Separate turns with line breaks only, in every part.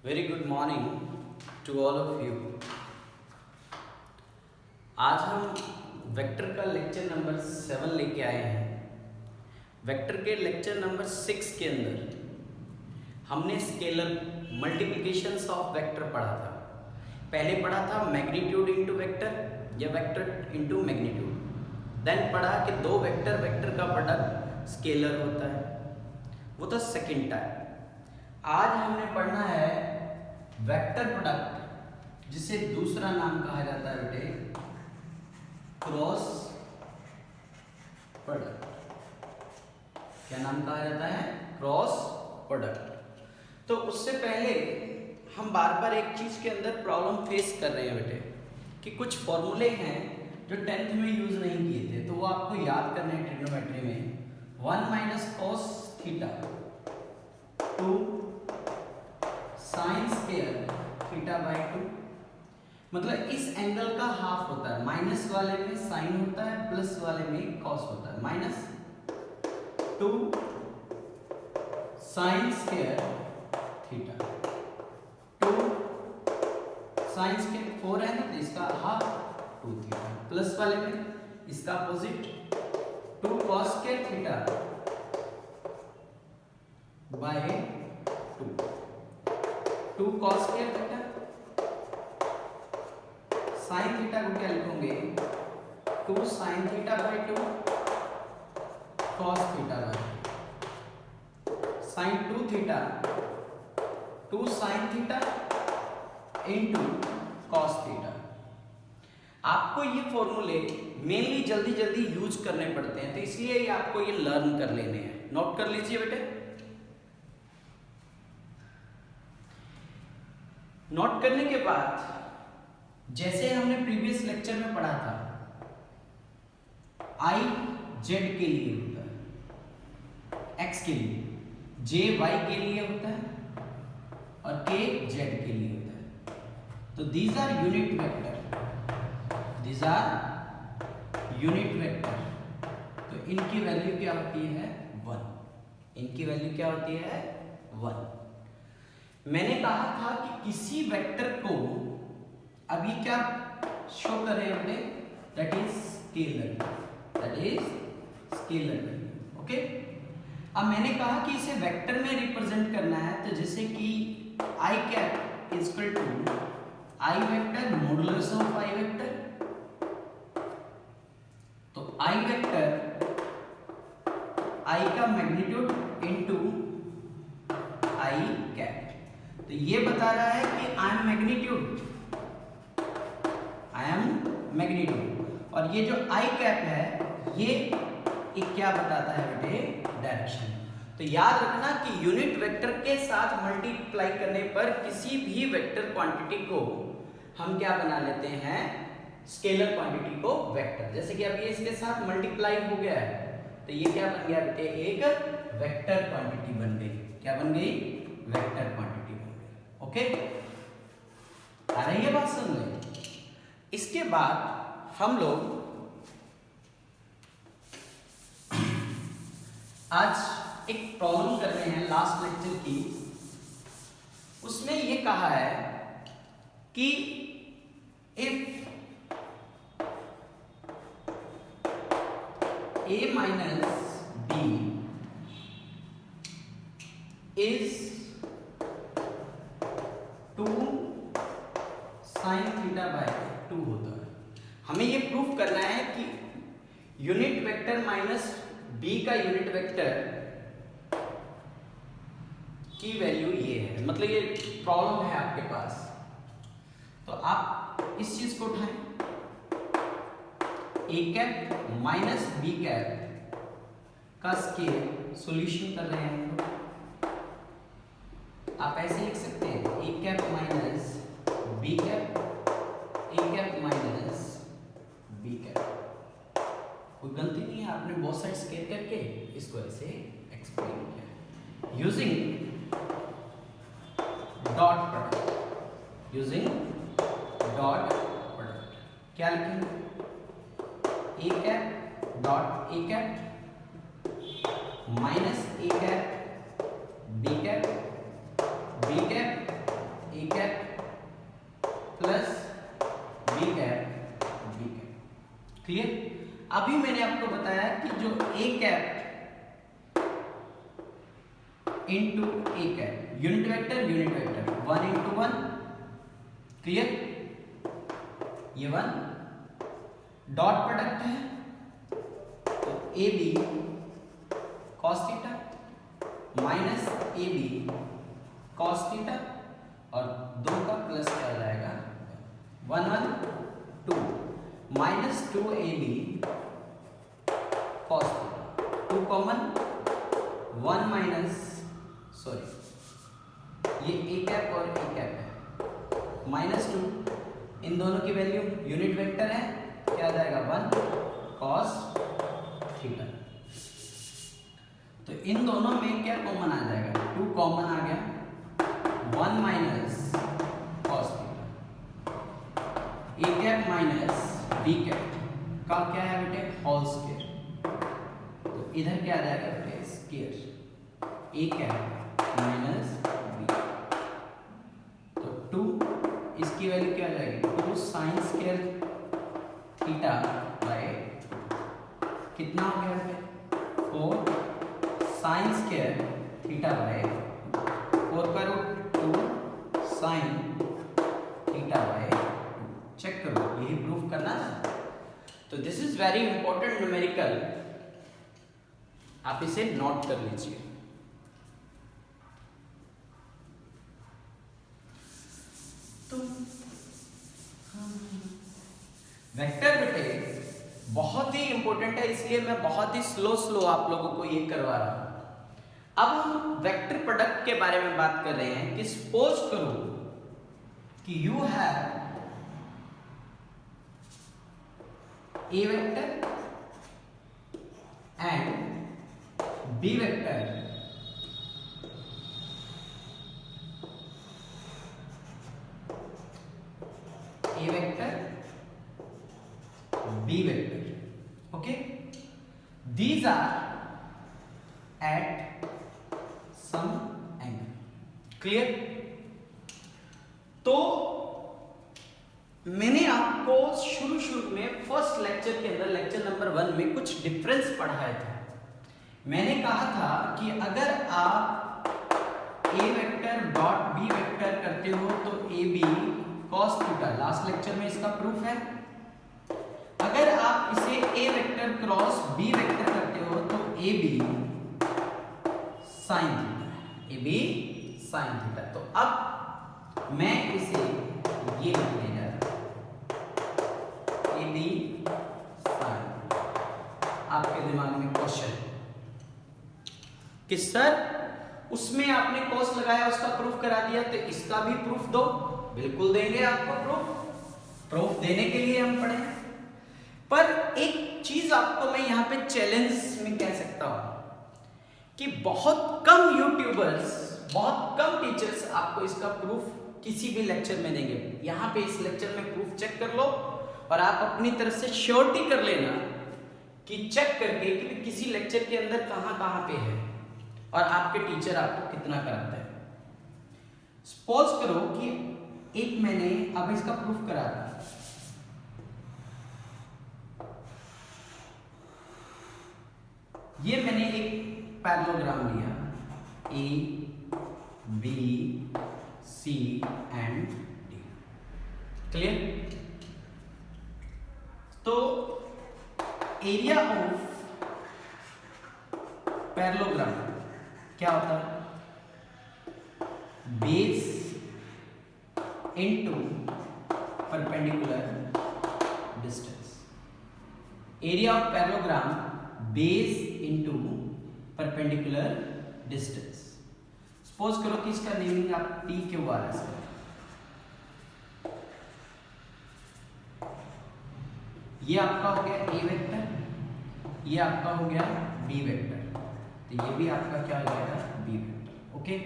Very good morning to all of you. आज हम vector का लेक्चर नंबर 7 लेके आए हैं। वेक्टर के लेक्चर नंबर 6 के अंदर हमने स्केलर मल्टीप्लिकेशंस ऑफ वेक्टर पढ़ा था। पहले पढ़ा था मैग्नीट्यूड इनटू वेक्टर या वेक्टर इनटू मैग्नीट्यूड। देन पढ़ा कि दो वेक्टर का प्रोडक्ट स्केलर होता है, वो था सेकंड टाइप। आज हमने पढ़ना है वेक्टर प्रोडक्ट, जिसे दूसरा नाम कहा जाता है बेटे क्रॉस प्रोडक्ट। क्या नाम कहा जाता है? Cross product. तो उससे पहले हम बार बार एक चीज के अंदर प्रॉब्लम फेस कर रहे हैं बेटे कि कुछ फॉर्मूले हैं जो 10th में यूज नहीं किए थे, तो वो आपको याद करने हैं। ट्रिग्नोमेट्री में 1 minus cos theta 2 sine square theta by 2, मतलब इस एंगल का हाफ होता है। माइनस वाले में साइन होता है, प्लस वाले में कॉस होता है। Minus 2 sine square theta 2 sine square 4 है ना, तो इसका हाफ 2 थीटा, प्लस वाले में इसका opposite 2 cos square theta by 2 cos square theta. Sine theta को क्या लिखोगे? 2 sine theta by 2 cos theta by sine 2 theta 2 sine theta into cos theta. आपको ये फॉर्मूले मेनली जल्दी जल्दी यूज करने पड़ते हैं, तो इसलिए ये आपको ये लर्न कर लेने हैं। नोट कर लीजिए बेटे। नोट करने के बाद जैसे हमने प्रीवियस लेक्चर में पढ़ा था, आई जेड के लिए होता है, एक्स के लिए, जे वाई के लिए होता है और के जेड के लिए होता है। तो these are unit vector, these are unit vector. तो इनकी वैल्यू क्या होती है? 1। इनकी वैल्यू क्या होती है? 1। मैंने कहा था कि किसी वेक्टर को अभी क्या शो कर रहे हैं बेटे? That is scalar, that is scalar. Okay, अब मैंने कहा कि इसे वेक्टर में रिप्रेजेंट करना है, तो जैसे कि i cap is equal to i vector modulus of i vector. तो आई वेक्टर आई का मैग्नीट्यूड इनटू आई कैप। तो ये बता रहा है कि I am magnitude, I am magnitude, और ये जो आई कैप है ये एक क्या बताता है बेटे? डायरेक्शन। तो याद रखना कि यूनिट वेक्टर के साथ मल्टीप्लाई करने पर किसी भी वेक्टर क्वांटिटी को हम क्या बना लेते हैं? स्केलर क्वांटिटी को वेक्टर। जैसे कि अब ये इसके साथ मल्टीप्लाई हो गया है, तो ये क्या बन गया बेटे? एक वेक्टर क्वांटिटी बन गई। क्या बन गई? वेक्टर क्वांटिटी बन गई। ओके, आ रही है बात समझ में? इसके बाद हम लोग आज एक प्रॉब्लम कर रहे हैं लास्ट लेक्चर की। उसमें ये कहा है कि if a minus b is 2 sine theta by 2 होता है। हमें ये प्रूफ करना है कि यूनिट वेक्टर माइनस बी का यूनिट वेक्टर की वैल्यू ये है। मतलब ये प्रॉब्लम है आपके पास, तो आप इस चीज को उठाएं। ए कैप माइनस बी कैप का स्केल सॉल्यूशन कर रहे हैं हम लोग। आप ऐसे लिख सकते हैं ए कैप माइनस बी कैप, ए कैप माइनस बी कैप। कोई गलती नहीं है, आपने बहुत साइड स्केल करके इसको ऐसे एक्सप्लेन किया using dot product. Using dot product क्या लिखेंगे? A cap dot a cap minus a cap b cap into a cap, unit vector 1 into 1, clear, ये 1, डॉट प्रोडक्ट है तो A B cos theta minus a B cos theta, और 2 का plus क्या हो जाएगा 1 1 2 minus 2 A B cos theta, 2 common 1 minus sorry ये A cap और ए कैप है, माइनस 2, इन दोनों की वैल्यू यूनिट वेक्टर है, क्या आ जाएगा 1 कॉस थीटा। तो इन दोनों में क्या कॉमन आ जाएगा, 2 कॉमन आ गया, 1 माइनस कॉस थीटा, ए कैप माइनस बी कैप का क्या है बेटे होल स्क्वायर, तो इधर क्या आ जाएगा बेटे स्क्वायर, ए कैप माइनस बी, तो 2 इसकी वैल्यू क्या आ जाएगी 2 साइन स्क्वायर थीटा बाय कितना हो गया बेटे 4 साइन स्क्वायर थीटा बाय 4 का root 2 sine theta by 2, check करो, यही प्रूफ करना था। तो this is very important numerical, आप इसे नोट कर लीजिए। तो वेक्टर बेटे बहुत ही इंपॉर्टेंट है, इसलिए मैं बहुत ही स्लो आप लोगों को ये करवा रहा हूं। अब हम वेक्टर प्रोडक्ट के बारे में बात कर रहे हैं कि सपोज करो कि you have a vector and B vector A vector, B vector, okay? These are at some angle, clear? तो मैंने आपको शुरू में फर्स्ट लेक्चर के अंदर लेक्चर नंबर 1 में कुछ डिफरेंस पढ़ाया था। मैंने कहा था कि अगर आप A vector dot B vector करते हो तो A B cos theta, last lecture में इसका प्रूफ है। अगर आप इसे A vector cross B vector करते हो तो A B sine theta, A B sine theta. तो अब मैं इसे ये लिखने जा रहा हूं, ए बी साइन। आपके दिमाग में क्वेश्चन कि सर उसमें आपने कॉस लगाया उसका प्रूफ करा दिया, तो इसका भी प्रूफ दो। बिल्कुल देंगे आपको प्रूफ देने के लिए हम पढ़े। पर एक चीज आपको मैं यहाँ पे चैलेंज में कह सकता हूं कि बहुत कम यूट्यूबर्स, बहुत कम टीचर्स आपको इसका प्रूफ किसी भी लेक्चर में देंगे। यहाँ पे इस लेक्चर में प्रूफ चेक कर लो और आप अपनी तरफ से श्योरिटी कर लेना कि चेक करके कि किसी लेक्चर के अंदर कहाँ पे है और आपके टीचर आपको कितना कराता है। सपोज करो कि एक मैंने अब इसका प्रूफ करा था, ये मैंने एक पैरेललोग्राम लिया A B C and D, clear? तो एरिया ऑफ पैरेललोग्राम क्या होता है? Base into perpendicular distance. Area of parallelogram base into perpendicular distance. Suppose करो कि इसका नेमिंग आप T क्यों आ रहा है? ये आपका हो गया A वेक्टर, ये आपका हो गया B वेक्टर, तो ये भी आपका क्या हो जाएगा B वेक्टर, ओके?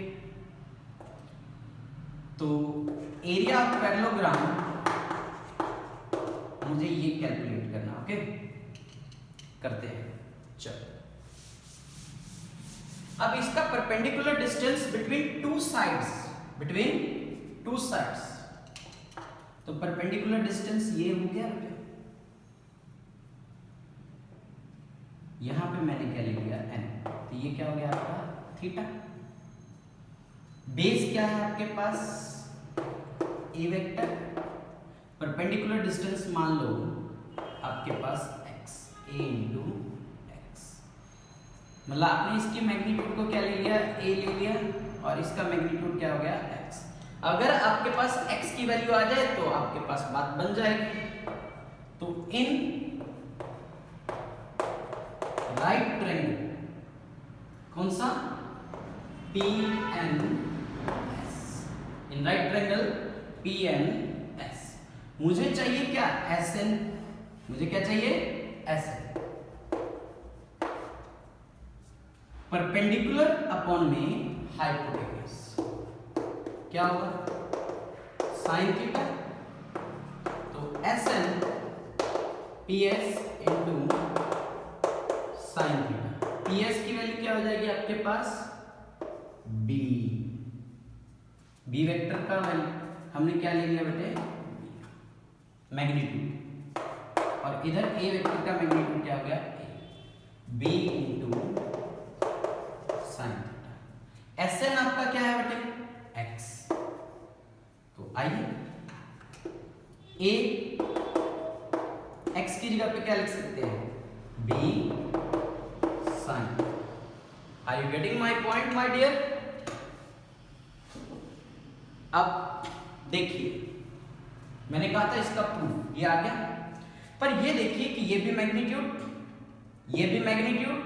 तो एरिया ऑफ पैरेललोग्राम मुझे ये कैलकुलेट करना, ओके? करते हैं, चलो। अब इसका perpendicular distance between two sides, तो परपेंडिकुलर डिस्टेंस ये हो गया, यहां पे मैंने क्या ले लिया n, तो ये क्या हो गया आपका थीटा, बेस क्या है आपके पास, ए वेक्टर, परपेंडिकुलर डिस्टेंस मान लो आपके पास x, a इंटू एक्स, मतलब आपने इसके मैग्नीट्यूड को क्या ले लिया, a ले लिया, और इसका मैग्नीट्यूड क्या हो गया, x। अगर आपके पास x की वैल्यू आ जाए तो आपके पास बात बन जाएगी। तो इन राइट ट्रायंगल, कौन सा, PNS, in right triangle PNS, मुझे चाहिए क्या, SN, मुझे क्या चाहिए, SN, परपेंडिकुलर अपॉन में हाइपोटेन्यूज, क्या होगा, साइन थीटा, तो SN PS into sine theta, PS की वैल्यू क्या हो जाएगी आपके पास, B, B वेक्टर का वैल्यू हमने क्या ले लिया बेटे, मैग्नीट्यूड, और इधर A वेक्टर का मैग्नीट्यूड क्या हो गया, B into sine theta. SN आपका क्या है बेटे, X, तो आइए A x की जगह पे क्या लिख सकते हैं, b sin। Are you getting my point my dear. अब देखिए मैंने कहा था इसका प्रूफ ये आ गया, पर ये देखिए कि ये भी मैग्नीट्यूड, ये भी मैग्नीट्यूड,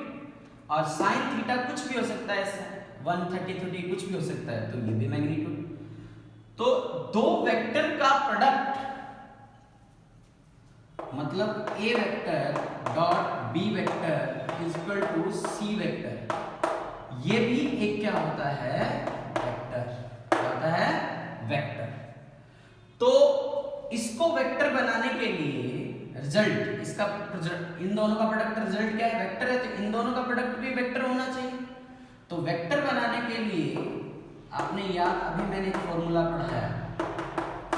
और साइन थीटा कुछ भी हो सकता है, 133 कुछ भी हो सकता है, तो ये भी मैग्नीट्यूड। तो दो वेक्टर का प्रोडक्ट मतलब a vector dot b vector is equal to c vector, ये भी एक क्या होता है, वेक्टर, क्या होता है, वेक्टर। तो इसको वेक्टर बनाने के लिए रिजल्ट, इसका इन दोनों का प्रोडक्ट रिजल्ट क्या है, वेक्टर है, तो इन दोनों का प्रोडक्ट भी वेक्टर होना चाहिए। तो वेक्टर बनाने के लिए आपने याद, अभी मैंने एक फॉर्मूला पढ़ाया,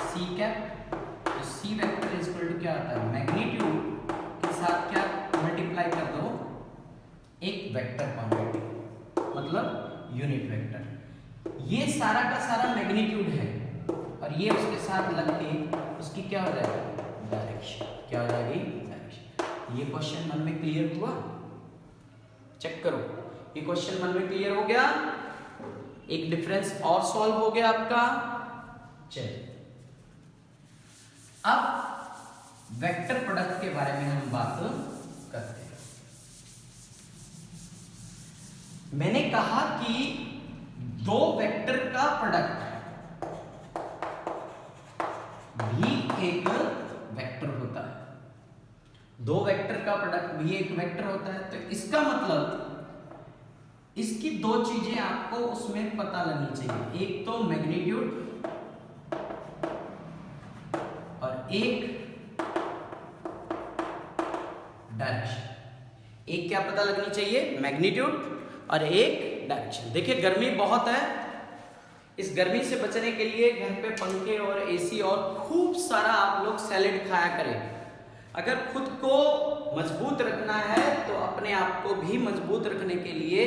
सी कैप, तो C vector is equal to क्या आता है, मैग्नीट्यूड के साथ क्या मल्टीप्लाई कर दो, एक वेक्टर क्वांटिटी, मतलब यूनिट वेक्टर। ये सारा का सारा मैग्नीट्यूड है, और ये उसके साथ लग के उसकी क्या हो जाएगी, डायरेक्शन, क्या हो जाएगी, डायरेक्शन। ये क्वेश्चन मन में क्लियर हुआ, चेक करो, ये क्वेश्चन मन में क्लियर हो गया, एक डिफरेंस और सॉल्व हो गया आपका। चलिए अब वेक्टर प्रोडक्ट के बारे में हम बात करते हैं। मैंने कहा कि दो वेक्टर का प्रोडक्ट भी एक वेक्टर होता है, दो वेक्टर का प्रोडक्ट भी एक वेक्टर होता है। तो इसका मतलब इसकी दो चीजें आपको उसमें पता लगनी चाहिए, एक तो मैग्नीट्यूड और एक डायरेक्शन। एक क्या पता लगनी चाहिए, मैग्नीट्यूड, और एक डायरेक्शन। देखिए गर्मी बहुत है, इस गर्मी से बचने के लिए घर पे पंखे और एसी और खूब सारा आप लोग सैलेड खाया करें। अगर खुद को मजबूत रखना है तो अपने आप को भी मजबूत रखने के लिए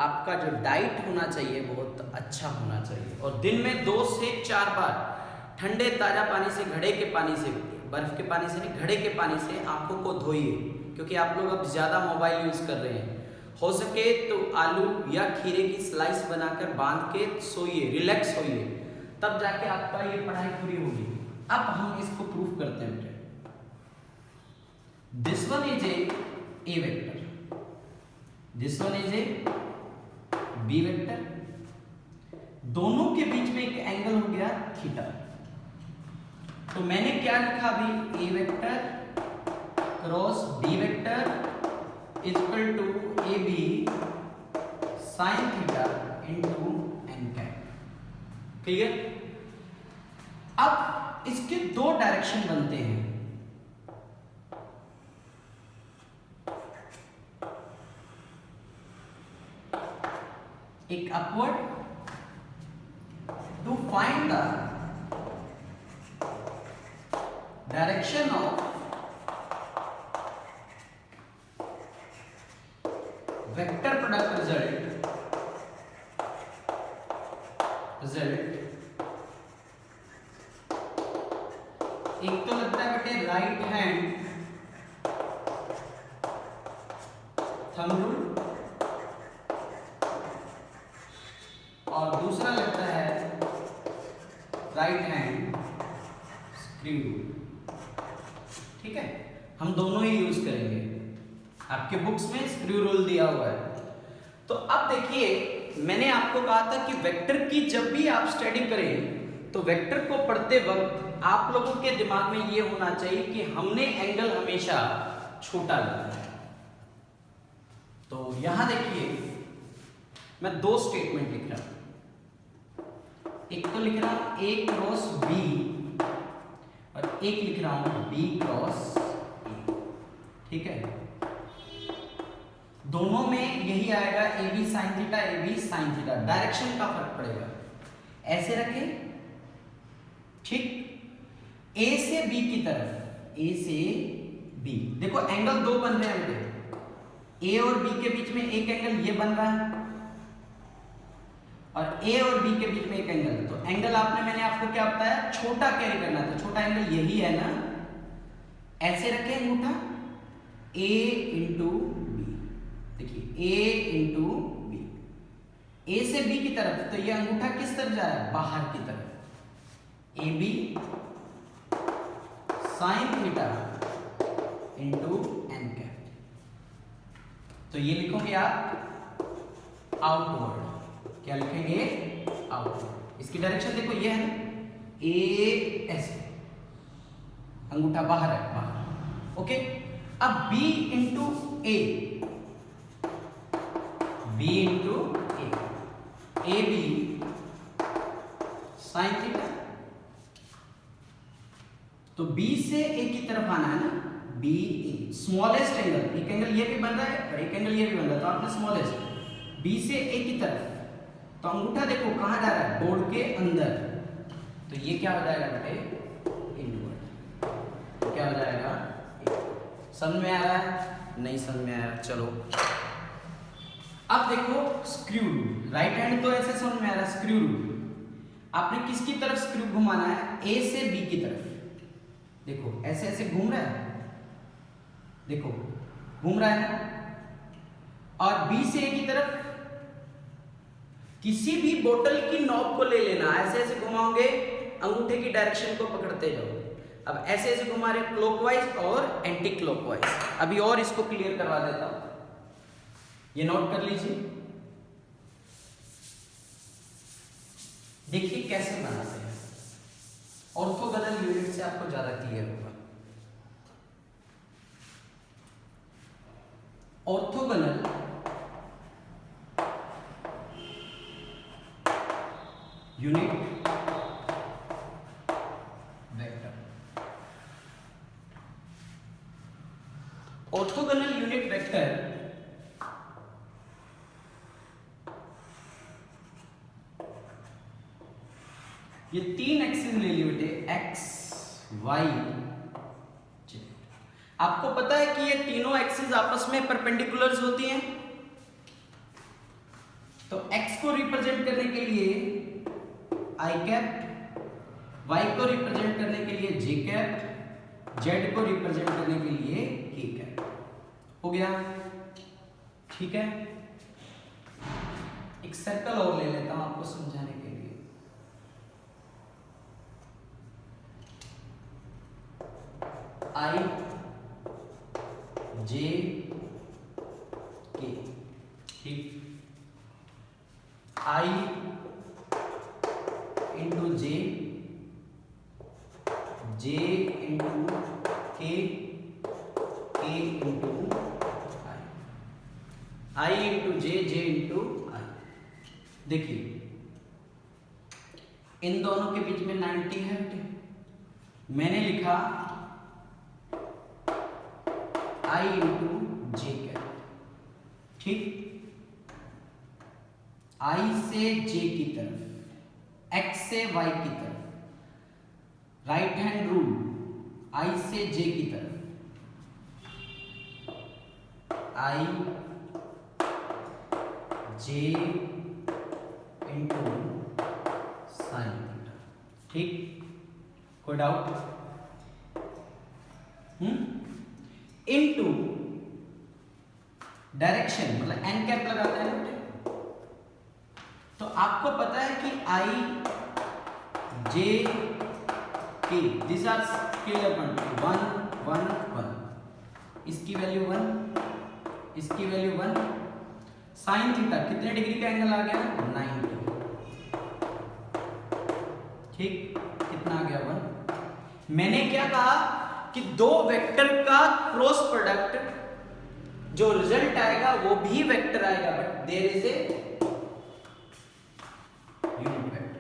आपका जो डाइट होना चाहिए बहुत अच्छा होना चाहिए, और दिन में 2 से 4 बार ठंडे ताजा पानी से, घड़े के पानी से, बर्फ के पानी से नहीं, घड़े के पानी से आंखों को धोइए, क्योंकि आप लोग अब ज्यादा मोबाइल यूज कर रहे हैं। हो सके तो आलू या खीरे की स्लाइस बनाकर बांध के सोइए, रिलैक्स होइए, तब जाके आपका ये पढ़ाई पूरी होगी। अब हम इसको प्रूफ करते हैं। This one is A vector, this one is A B vector, दोनों के बीच में एक एंगल हो गया थीटा। तो मैंने क्या लिखा अभी, a vector cross B vector is equal to a B sine theta into N cap. Clear. अब इसके दो डायरेक्शन बनते हैं, एक upward, to find the direction of vector product result result एक तो लगता है बेटे राइट हैंड थंब रूल और दूसरा लगता है राइट हैंड स्क्रू रूल। ठीक है, हम दोनों ही यूज करेंगे, आपके बुक्स में स्क्रू रूल दिया हुआ है। तो अब देखिए, मैंने आपको कहा था कि वेक्टर की जब भी आप स्टडी करें तो वेक्टर को पढ़ते वक्त आप लोगों के दिमाग में ये होना चाहिए कि हमने एंगल हमेशा छोटा लेना है। तो यहां देखिए, मैं दो स्टेटमेंट लिख रहा हूं, एक तो लिख रहा हूं A क्रॉस B और एक लिख रहा हूं B क्रॉस A। ठीक है, दोनों में यही आएगा AB sin theta AB sin theta, direction का फर्क पड़ेगा। ऐसे रखें, ठीक, A से B की तरफ, A से B, देखो एंगल दो बन रहे हैं, A और B के बीच में एक एंगल ये बन रहा है और A और B के बीच में एक एंगल। तो एंगल आपने, मैंने आपको क्या बताया, छोटा कैरी करना था, छोटा एंगल यही है ना। ऐसे रखें अंगूठा, A इंटू B, देखिए A इंटू B, A से B की तरफ, तो ये अंगूठा किस तरफ जा रहा है, बाहर की तरफ। AB sine theta into N cap, तो ये लिखोगे आप आउटवर्ड। क्या लिखेंगे, आउटवर्ड। इसकी डायरेक्शन देखो ये है ना, ए ऐसे, अंगूठा बाहर है, बाहर। ओके, अब B into A, B into A, AB sine theta, तो B से A की तरफ आना है ना, BA स्मॉलेस्ट एंगल, एक एंगल ये भी बन रहा है और एक एंगल ये भी बन रहा है, तो आपने स्मॉलेस्ट B से A की तरफ, तो अंगूठा देखो कहां जा रहा है, बोर्ड के अंदर, तो ये क्या हो जाएगा बेटे, इनवर्ड। क्या हो जाएगा, समझ में आ रहा है, नहीं समझ में आया, चलो अब देखो स्क्रू रूल, राइट हैंड तो ऐसे समझ में आ रहा है। स्क्रू रूल आपने किसकी तरफ स्क्रू घुमाना है, A से B की तरफ, देखो ऐसे ऐसे घूम रहा है, देखो घूम रहा है ना, और B से A की तरफ किसी भी बोतल की नॉब को ले लेना, ऐसे ऐसे घुमाओगे, अंगूठे की डायरेक्शन को पकड़ते जाओ। अब ऐसे ऐसे घुमा रहे क्लॉकवाइज और एंटी क्लॉकवाइज। अभी और इसको क्लियर करवा देता हूं, ये नोट कर लीजिए, देखिए कैसे बनाते हैं। ऑर्थोगोनल यूनिट से आपको ज्यादा क्लियर होगा। Orthogonal unit vector, orthogonal unit vector ये तीन एक्सिस ले लिए बेटे, एक्स वाई जेड। आपको पता है कि ये तीनों एक्सिस आपस में परपेंडिकुलर्स होती हैं, तो एक्स को रिप्रेजेंट करने के लिए आई कैप, वाई को रिप्रेजेंट करने के लिए जे कैप, जेड को रिप्रेजेंट करने के लिए के कैप। हो गया, ठीक है। एक सर्कल और ले लेता हूं आपको समझाने के लिए। आई जे के, ठीक, आई इंटू जे, जे इंटू के इंटू आई इंटू जे इंटू आई। देखिए इन दोनों के बीच में 90 है, मैंने लिखा आई इंटू जे कैप, ठीक, आई से जे की तरफ, एक्स से वाई की तरफ, राइट हैंड रूल, आई से जे की तरफ, आई जे इंटू ठीक, कोई डाउट? इनटू डायरेक्शन मतलब एन कैप लगाता है ना बेटे। तो आपको पता है कि आई जे के दिस आर स्केलर क्वांटिटी 1 1 1, इसकी वैल्यू 1, इसकी वैल्यू 1। साइन थीटा कितने डिग्री का एंगल आ गया? 90। ठीक, कितना आ गया? 1। मैंने क्या कहा कि दो वेक्टर का क्रॉस प्रोडक्ट जो रिजल्ट आएगा वो भी वेक्टर आएगा, but there is a unit vector.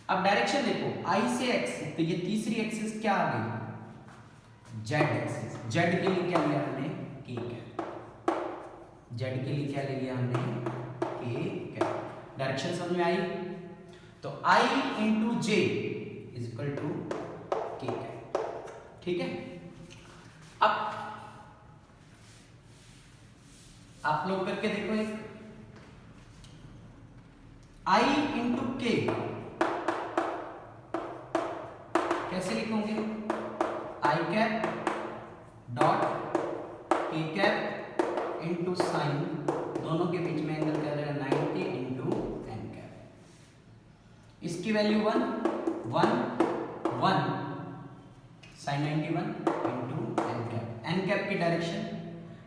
अब डायरेक्शन देखो, आई से एक्स, तो ये तीसरी एक्सिस क्या आ गई? Z axis. जेड के लिए क्या लिया हमने? के कैप। जेड के लिए क्या ले लिया हमने? के कैप। डायरेक्शन समझ में आई? तो i into j is equal to k cap. ठीक है, अब आप लोग करके देखो एक, आई इंटू के कैसे लिखोगे? I cap dot K cap into sine, दोनों के बीच में एंगल क्या रहेगा? 90 इंटू एन कैप। इसकी value 1 1 1 sine 91 into N cap. N cap की डायरेक्शन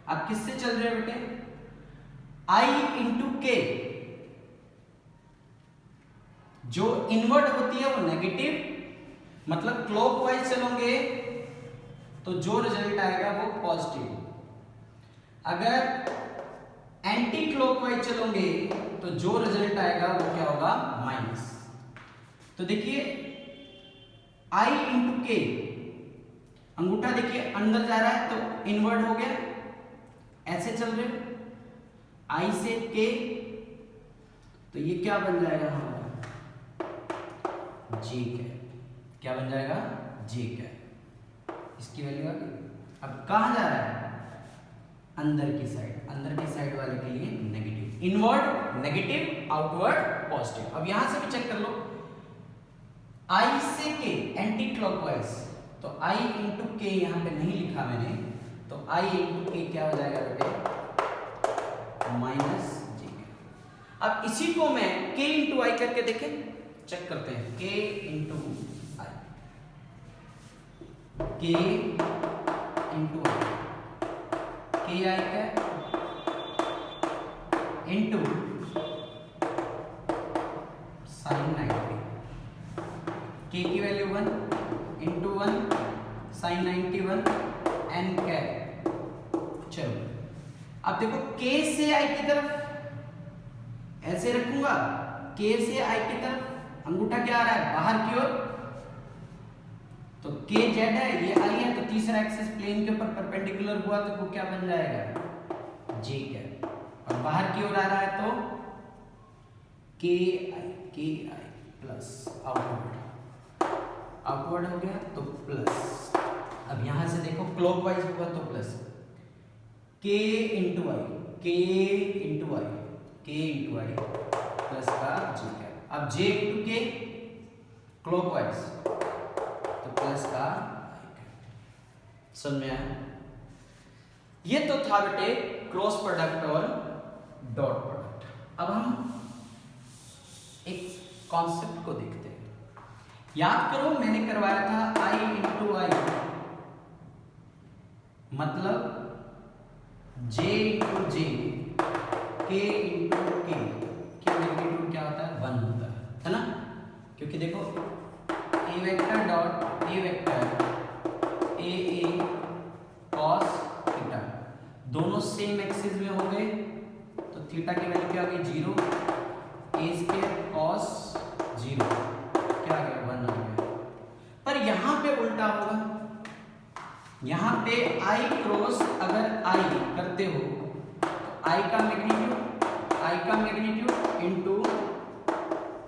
आप किससे चल रहे हो बेटे? आई इंटू के, जो इनवर्ट होती है वो नेगेटिव, मतलब क्लॉकवाइज चलोगे तो जो रिजल्ट आएगा वो पॉजिटिव। अगर एंटी क्लॉकवाइज चलोगे तो जो रिजल्ट आएगा वो क्या होगा? माइनस। तो देखिए आई इंटू के, अंगूठा देखिए अंदर जा रहा है तो इनवर्ट हो गया, ऐसे चल रहे हो आई से के, तो ये क्या बन जाएगा हमारा? जे कैप। क्या बन जाएगा? जे कैप। इसकी वैल्यू आ गई। अब कहां जा रहा है? अंदर की साइड। अंदर की साइड वाले के लिए negative, inward negative, outward positive. अब यहां से भी चेक कर लो, आई से के एंटी क्लॉकवाइज, तो आई इंटू के यहां पे नहीं लिखा मैंने, तो आई इंटू के क्या हो जाएगा बेटे? माइनस जे। अब इसी को मैं k इंटू आई करके देखें, चेक करते हैं। k into I, k into I, K I का इंटू साइन 90, k की वैल्यू 1 इंटू 1 साइन 91 एन कैप। चलो अब देखो k से i की तरफ ऐसे रखूंगा, k से i की तरफ अंगूठा क्या आ रहा है? बाहर की ओर, तो k z है, ये i है, तो तीसरा एक्सिस प्लेन के ऊपर परपेंडिकुलर हुआ तो वो क्या बन जाएगा? j cap. और बाहर की ओर आ रहा है तो ki प्लस आउटवर्ड हो गया तो प्लस। अब यहां से देखो क्लॉकवाइज होगा तो plus, k into I, k into I, k into I plus का j कैप। अब j इंटू के क्लॉकवाइज तो प्लस का i कैप। समझ में आया? ये तो था बेटे क्रॉस प्रोडक्ट और डॉट प्रोडक्ट। अब हम एक कॉन्सेप्ट को देखते हैं। याद करो मैंने करवाया था i इंटू आई मतलब j इंटू जे, k इंटू के, क्या मैग्नीट्यूड क्या होता है? 1 होता है ना? क्योंकि देखो a vector dot a vector a cos theta, दोनों सेम एक्सिस में हो गए तो थीटा की वैल्यू क्या आ गई? 0, a स्क्वायर cos 0 क्या आ गया? 1 आ गया। पर यहां पे उल्टा होगा, यहां पे i क्रॉस अगर i करते हो तो i का magnitude into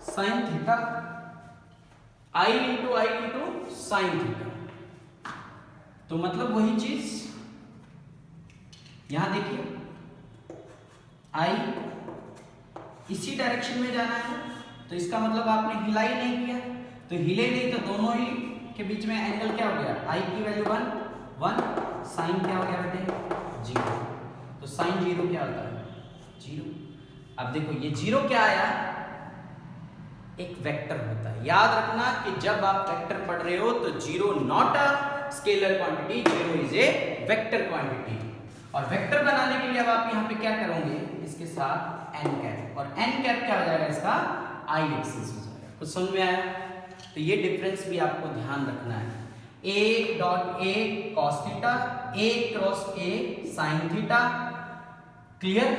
sine theta, i into sine theta, तो मतलब वही चीज यहां देखिए, i इसी डायरेक्शन में जाना है तो इसका मतलब आपने हिला ही नहीं किया, तो हिले नहीं तो दोनों ही के बीच में एंगल क्या हो गया, आई की वैल्यू 1, साइन क्या हो गया बेटे 0, तो साइन 0 क्या होता है 0। अब देखो ये 0 क्या आया, एक वेक्टर होता है। याद रखना कि जब आप वेक्टर पढ़ रहे हो तो 0 not a scalar quantity, 0 is A vector quantity. और वेक्टर बनाने के लिए अब आप यहाँ पे क्या करोगे, इसके साथ एन कैप, और एन कैप क्या हो जाएगा इसका आई एक्सिस हो जाएगा। कुछ समझ में आया? तो ये डिफरेंस भी आपको ध्यान रखना है। A dot a cos theta, A cross a sine theta, clear?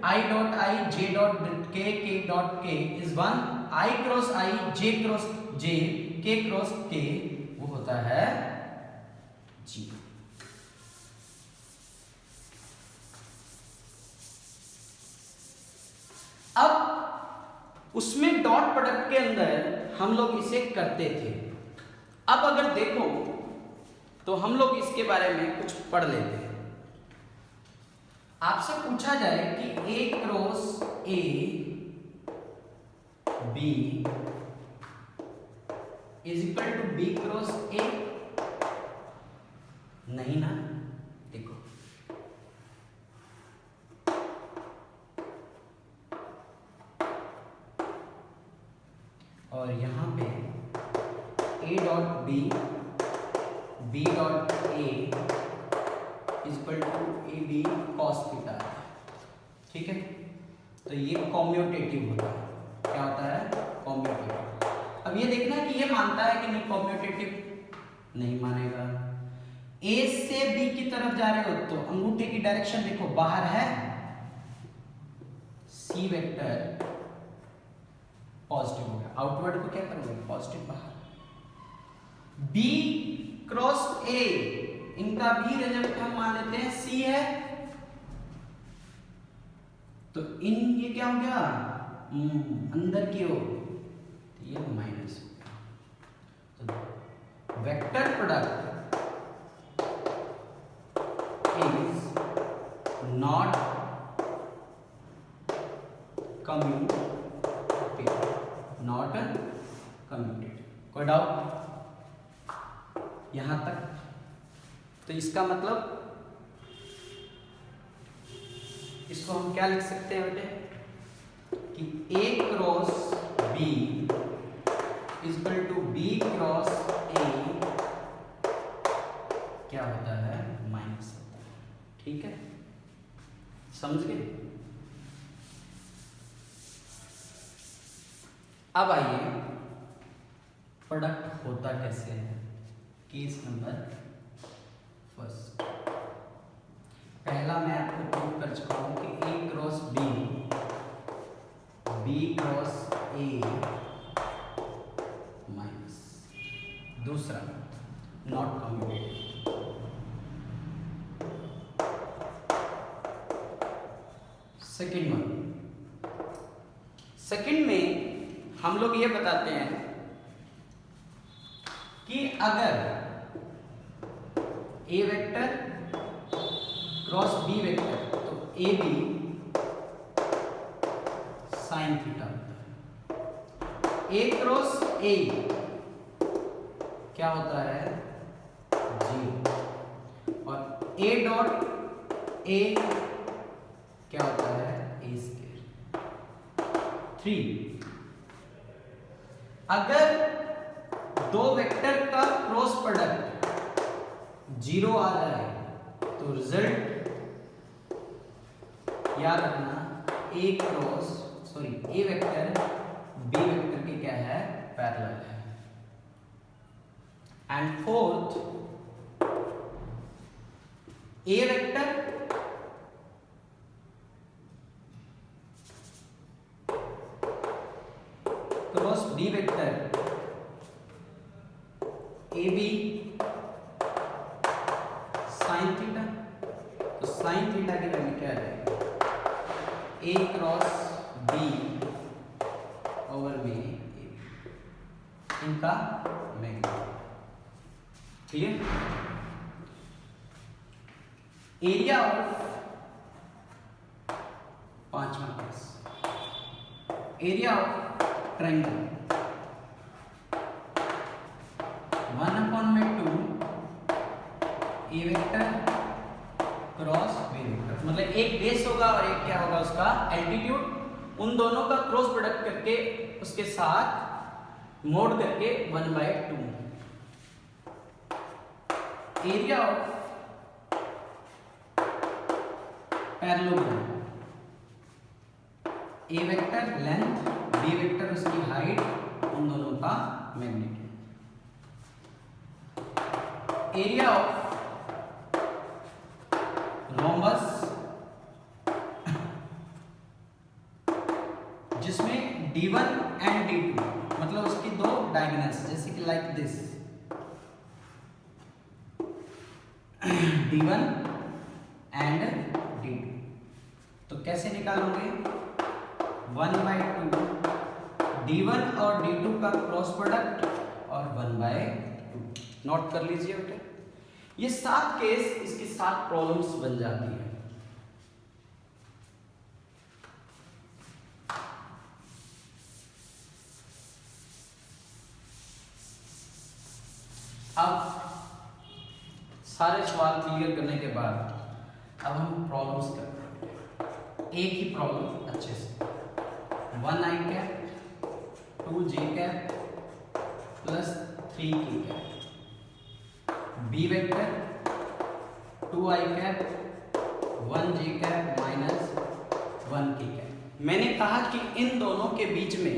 I dot i, j dot k dot k is 1, i cross i, j cross j, k cross के वो होता है 0। अब उसमें डॉट प्रोडक्ट के अंदर हम लोग इसे करते थे। अब अगर देखो तो हम लोग इसके बारे में कुछ पढ़ लेते हैं। आपसे पूछा जाए कि a cross a b is equal to b cross a, नहीं ना? देखो और यहां पे a dot b, b dot a is equal to a B cos theta, ठीक है? तो ये कॉम्यूटेटिव होता है। क्या होता है? कॉम्यूटेटिव। अब ये देखना कि ये मानता है कि नहीं कॉम्यूटेटिव, नहीं मानेगा। ए से बी की तरफ जा रहे हो तो अंगूठे की डायरेक्शन देखो बाहर है, सी वेक्टर पॉजिटिव हो गया, आउटवर्ड को क्या करोगे पॉजिटिव बाहर। बी क्रॉस ए, इनका भी रिजल्ट हम मान लेते हैं सी है, तो इन ये क्या हो गया अंदर की ओर, तो ये माइनस हो गया। तो vector product is not commutative, not commutative. कोई डाउट यहां तक? तो इसका मतलब इसको हम क्या लिख सकते हैं बेटे कि a cross b is equal to b cross a क्या होता है माइनस होता है, ठीक है? समझ गए? अब आइए प्रोडक्ट होता कैसे है। केस नंबर फर्स्ट, पहला मैं आपको प्रूव कर चुका हूं कि a cross b, b cross a minus. दूसरा not commutative. Second one, second में हम लोग ये बताते हैं कि अगर a vector cross B vector, तो ए बी साइन थीटा होता है। ए क्रॉस ए क्या होता है 0, और ए डॉट ए क्या होता है ए स्क्वायर 3। अगर दो वेक्टर का क्रॉस प्रोडक्ट 0 आ जाए तो रिजल्ट याद रखना ए वेक्टर बी वेक्टर के क्या है पैरेलल है। And fourth, A vector cross B vector A B sine theta, तो साइन थीटा की वैल्यू क्या है A cross B over B, इनका मैग्नीट्यूड। क्लियर? एरिया ऑफ पांचवा केस, area of triangle 1/2 A vector cross B vector, मतलब एक बेस होगा और एक क्या होगा उसका एल्टीट्यूड, उन दोनों का क्रॉस प्रोडक्ट करके उसके साथ मोड करके 1/2 area of parallelogram, A vector length, B vector उसकी हाइट, उन दोनों का मैग्नीट्यूड। एरिया ऑफ रोम्बस जिसमें D1 एंड D2 मतलब उसकी दो डायगोनल्स, जैसे कि like this D1 and D2, तो कैसे निकालोगे? 1/2 D1 और D2 का क्रॉस प्रोडक्ट और 1/2, नोट कर लीजिए बेटा। ये 7 केस, इसकी 7 प्रॉब्लम्स बन जाती है। अब सारे सवाल क्लियर करने के बाद अब हम प्रॉब्लम्स करते हैं, एक ही प्रॉब्लम अच्छे से। 1i cap 2j cap plus 3k cap, B vector 2i cap 1j cap minus 1k cap. मैंने कहा कि इन दोनों के बीच में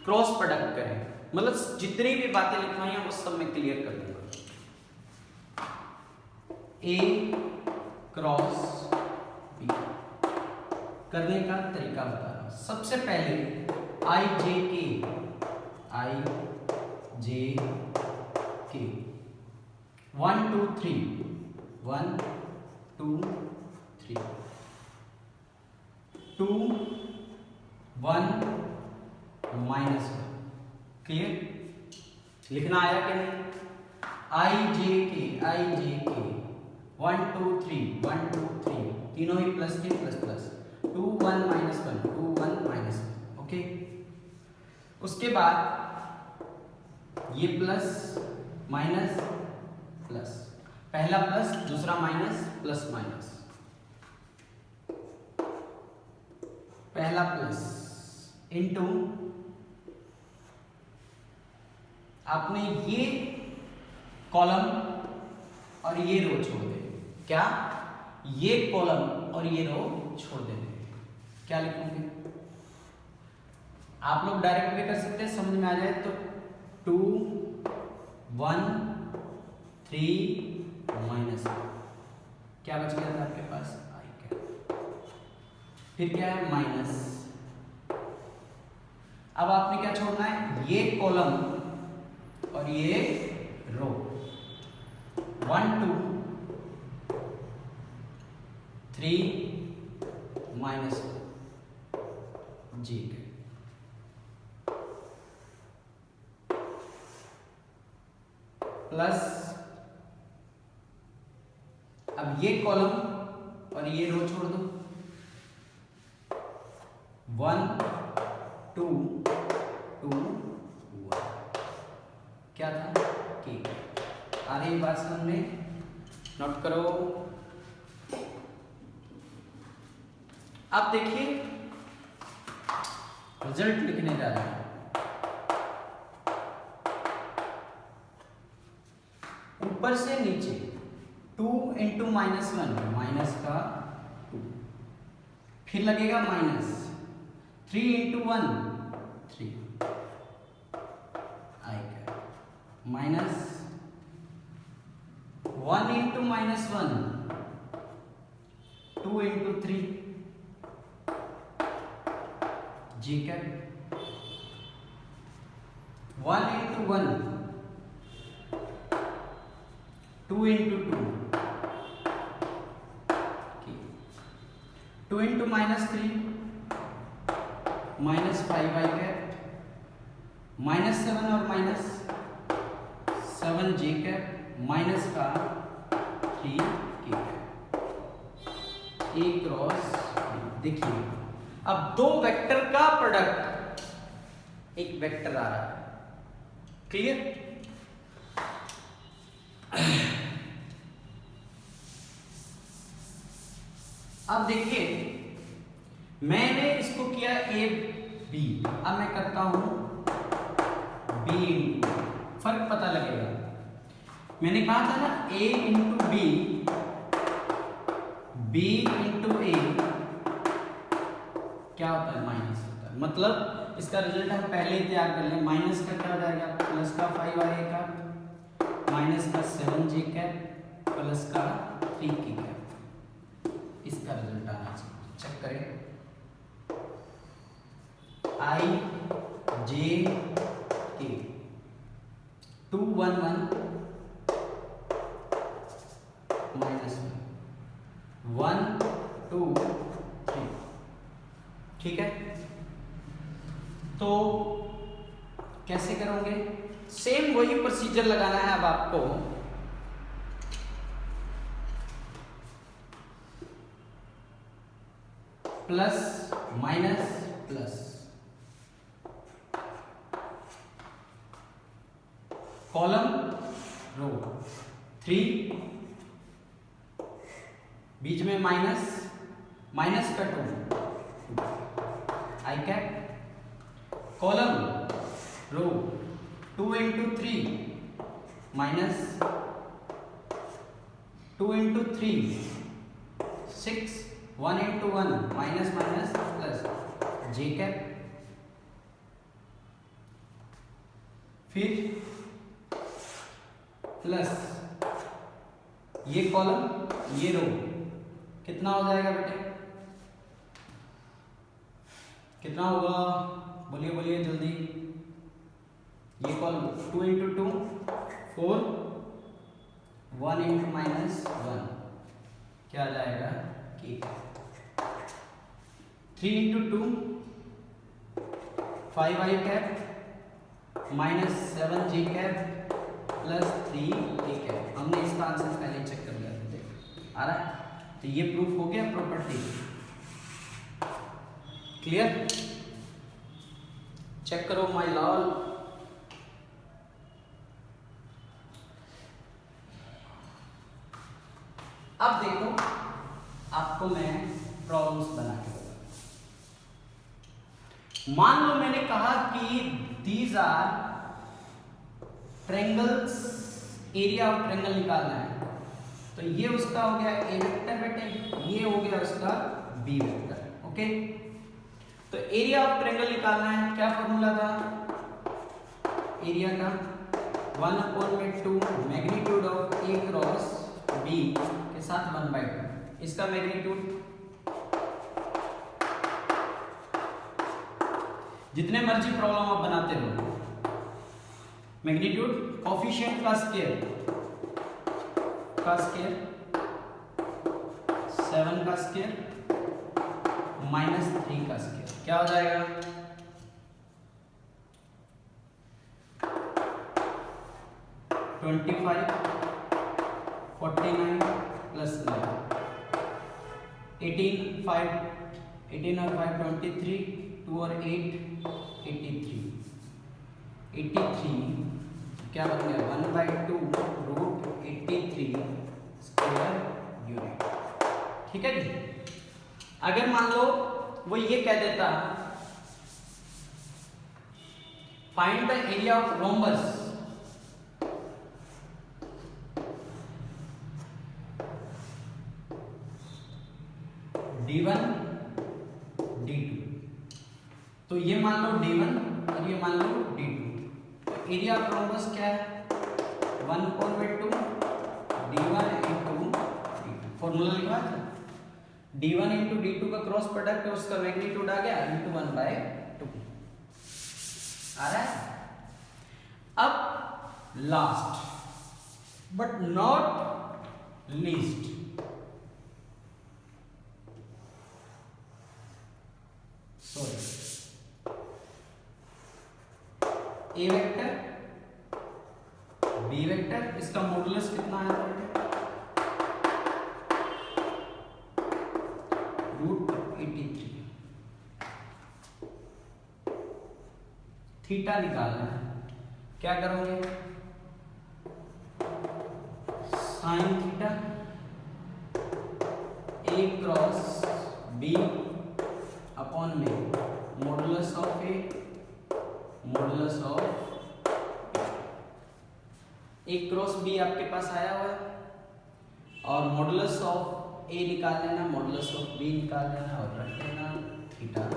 क्रॉस प्रोडक्ट करें, मतलब जितनी भी बातें लिखवाई हैं वो सब मैं क्लियर कर दूंगा। ए क्रॉस बी करने का तरीका बता रहा हूं। सबसे पहले i j k 1 2 3 1 2 3 2 1 -1, क्लियर? लिखना आया कि नहीं? i j k 1 2 3 1 2 3 तीनों ही प्लस के प्लस प्लस 2 1 -1 2 1 -1, ओके। उसके बाद ये प्लस माइनस प्लस, पहला प्लस दूसरा माइनस प्लस माइनस, पहला प्लस इनटू आपने ये कॉलम और ये रो छोड़ दे, क्या ये कॉलम और ये रो छोड़ देंगे। क्या लिखोगे? आप लोग डायरेक्ट भी कर सकते हैं, समझ में आ जाए तो 2 1 3 माइनस, क्या बच गया था आपके पास? आई क्या, फिर क्या है माइनस। अब आपने क्या छोड़ना है? ये कॉलम और ये रो। 1 2 3 माइनस जी प्लस, अब ये कॉलम और ये रो छोड़ दो। 1 2 2 1, क्या था? के। आ रही बात समझ में? नोट करो। अब देखिए रिजल्ट लिखने जा रहे हैं। ऊपर से नीचे 2 × -1 माइनस का 2, फिर लगेगा माइनस 3 × 1 3 आएगा minus 1 × -1 2 × 3 ji cap 1 × 1 2 × 2 2 × -3 -5 i cap -7 और -7 j कैप माइनस का 3 k कैप। ए क्रॉस, देखिए अब दो वेक्टर का प्रोडक्ट एक वेक्टर आ रहा है। क्लियर? अब देखिए मैंने इसको किया ए बी, अब मैं करता हूं बी इंटू, फर्क पता लगेगा। मैंने कहा था ना ए इंटू बी, बी इंटू ए क्या होता है, माइनस होता है। मतलब इसका रिजल्ट हम पहले ही तैयार कर लें। माइनस का क्या हो जाएगा, प्लस का 5i का, माइनस का 7j कैप, प्लस का 3k कैप, इसका रिजल्ट आना चाहिए। चेक करें, i j k 2 1 1 माइनस 1 2 3, ठीक है। तो कैसे करोगे, सेम वही प्रोसीजर लगाना है अब आपको। Plus minus plus, column row 3, बीच में माइनस, माइनस का 2 i cap, column row 2 into 3 minus 2 into 3 6, 1 into 1 minus minus plus j cap, फिर प्लस ये कॉलम ये रो, कितना हो जाएगा बेटे, कितना होगा, बोलिए बोलिए जल्दी। ये कॉलम 2 इंटू 2 4, 1 इंटू माइनस 1 क्या आ जाएगा के, 3 into 2 5i cap minus 7j cap plus 3k cap. हमने इसका आंसर पहले चेक कर लिया था, आ रहा है। तो ये प्रूफ हो गया प्रॉपर्टी। क्लियर? चेक करो माय लॉल। अब देखो आपको मैं प्रॉब्लम्स बना के दूंगा। मान लो मैंने कहा कि these are triangles, area of triangle निकालना है। तो ये उसका हो गया ए वेक्टर बेटे, ये हो गया उसका बी वेक्टर। ओके, तो एरिया ऑफ ट्रायंगल निकालना है। क्या फॉर्मूला था एरिया का, 1/2 magnitude of A cross B के साथ 1/2, इसका मैग्नीट्यूड जितने मर्जी प्रॉब्लम आप बनाते रहो, मैग्नीट्यूड कोफिशिएंट का स्केयर 7 का स्केयर माइनस 3 का स्केयर, क्या हो जाएगा 25 49 प्लस 18 और 5 23, 2 और 8 83 क्या बन गया 1/2 रूट 83 स्क्वायर यूनिट। ठीक है जी। अगर मान लो वो ये कह देता find the area of rhombus, D1 D2, तो ये मान लो D1 और ये मान लो D2। तो एरिया ऑफ रोम्बस क्या है 1/2 D1 इंटू D2, फॉर्मूला लिखा था D1 इंटू D2 का क्रॉस प्रोडक्ट है, उसका मैग्नीट्यूड आ गया इंटू 1/2 आ रहा है। अब last but not least, A vector B vector, इसका मॉडुलस कितना है रूट 83। थीटा निकालना है, क्या करोगे, साइन थीटा ए क्रॉस बी अपॉन में modulus of A modulus of A cross B आपके पास आया हुआ है, और मॉडुलस ऑफ ए निकाल लेना, मॉडुलस ऑफ बी निकाल लेना और रख लेना थीटा।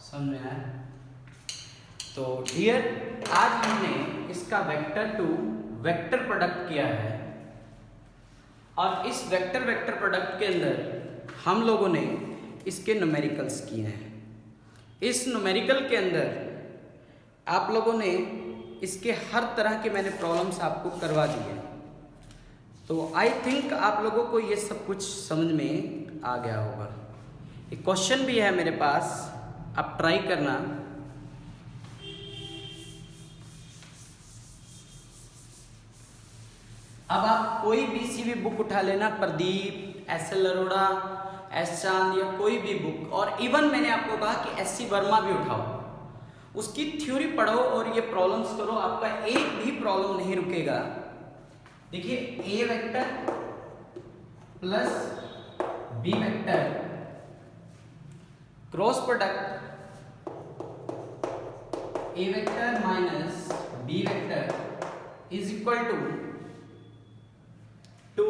समझ में आया? तो डियर, आज हमने इसका वेक्टर टू वेक्टर प्रोडक्ट किया है, और इस वेक्टर वेक्टर प्रोडक्ट के अंदर हम लोगों ने इसके न्यूमेरिकल्स किए हैं। इस न्यूमेरिकल के अंदर आप लोगों ने इसके हर तरह के मैंने प्रॉब्लम्स आपको करवा दिए, तो आई थिंक आप लोगों को ये सब कुछ समझ में आ गया होगा। एक क्वेश्चन भी है मेरे पास, आप ट्राई करना। अब आप कोई भी सी भी बुक उठा लेना, प्रदीप, एस.एल. अरोड़ा, एस चांद या कोई भी बुक, और इवन मैंने आपको कहा कि एस.सी. वर्मा भी उठाओ, उसकी थ्योरी पढ़ो और ये प्रॉब्लम्स करो, आपका एक भी प्रॉब्लम नहीं रुकेगा। देखिए, a vector plus b vector cross product a vector minus b vector is equal to 2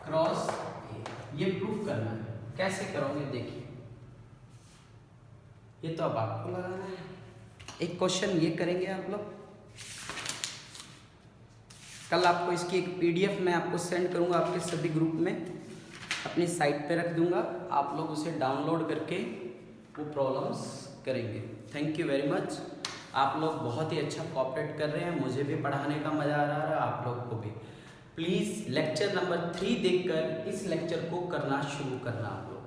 cross a. ये प्रूफ करना है, कैसे करोगे देखिए, ये तो अब आपको लगाना है। एक क्वेश्चन ये करेंगे आप लोग, कल आपको इसकी एक पीडीएफ मैं आपको सेंड करूंगा, आपके सभी ग्रुप में अपनी साइट पे रख दूंगा, आप लोग उसे डाउनलोड करके वो प्रॉब्लम्स करेंगे। थैंक यू वेरी मच, आप लोग बहुत ही अच्छा कोऑपरेट कर रहे हैं, मुझे भी पढ़ाने का मज़ा आ रहा है, आप लोग को भी। प्लीज़ लेक्चर नंबर 3 देखकर इस लेक्चर को करना शुरू करना आप लोग।